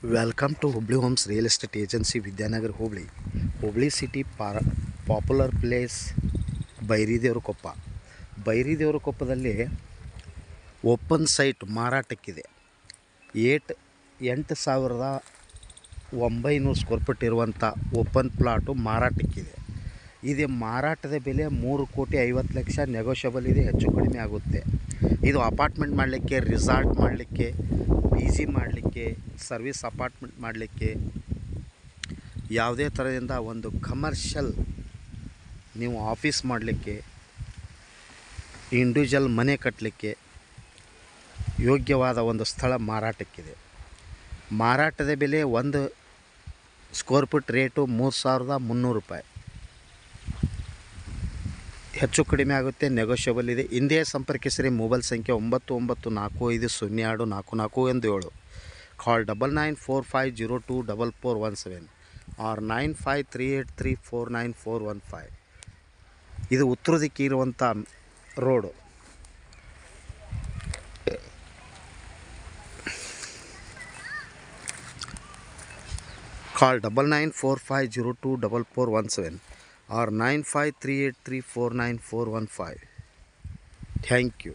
Welcome to Hubli Homes Real Estate Agency, Vidyanagar, Hubli. Hubli City, popular place, Bairidevarakoppa. ಬೈರಿದೇವರಕೊಪ್ಪದಲ್ಲಿ open site ಮಾರಾಟಕ್ಕಿದೆ. 8,900 square feet ಇರುವಂಥ open plot ಮಾರಾಟಕ್ಕಿದೆ. ಇದು ಮಾರಾಟದ ಬೆಲೆ 3,50,00,000 ನೆಗೋಷಿಯಬಲ್ ಇದೆ, ಹೆಚ್ಚು ಕಡಿಮೆ ಆಗುತ್ತೆ. ಇದು ಅಪಾರ್ಟ್ಮೆಂಟ್ ಮಾಡಲಿಕ್ಕೆ, ರಿಸಾರ್ಟ್ ಮಾಡಲಿಕ್ಕೆ, ಪಿ ಜಿ ಮಾಡಲಿಕ್ಕೆ, ಸರ್ವಿಸ್ ಅಪಾರ್ಟ್ಮೆಂಟ್ ಮಾಡಲಿಕ್ಕೆ, ಯಾವುದೇ ಥರದಿಂದ ಒಂದು ಕಮರ್ಷಿಯಲ್ ನೀವು ಆಫೀಸ್ ಮಾಡಲಿಕ್ಕೆ, ಇಂಡಿವಿಜುವಲ್ ಮನೆ ಕಟ್ಟಲಿಕ್ಕೆ ಯೋಗ್ಯವಾದ ಒಂದು ಸ್ಥಳ ಮಾರಾಟಕ್ಕಿದೆ. ಮಾರಾಟದ ಬೆಲೆ 1 ಸ್ಕ್ವೇರ್ ಫೀಟ್ ರೇಟು 3,300 ರೂಪಾಯಿ. ಹೆಚ್ಚು ಕಡಿಮೆ ಆಗುತ್ತೆ, ನೆಗೋಷಿಯಬಲ್ ಇದೆ. ಹಿಂದೆ ಸಂಪರ್ಕಿಸಿರಿ. ಮೊಬೈಲ್ ಸಂಖ್ಯೆ 9945024417. ಕಾಲ್ 9945024417 ಆರ್ 9538349415. ಇದು ಉತ್ತರ ದಿಕ್ಕಿ ಇರುವಂಥ road. Call 9945024417 or 9538349415. Thank you.